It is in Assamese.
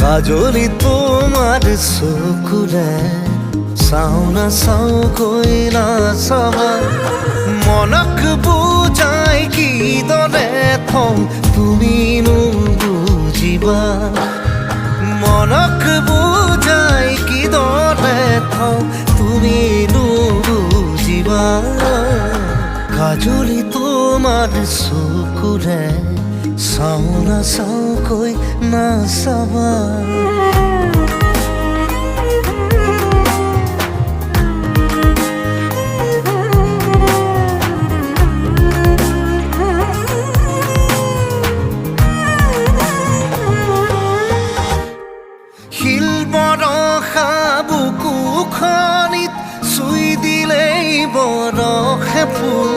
কাজলি তোমাৰ চকুৰে চাও না চাওকৈ নাচাবা মনক বুজাই কিদৰে থওঁ তুমিনো বুজিবা মনক বুজাই কিদৰে থওঁ তুমিনো বুজিবা কাজলি তোমাৰ চকুৰে চাও না চাওকৈ নাচাবা শিল বৰষা বুকুখনিত চুই দিলেই বৰষে ফুল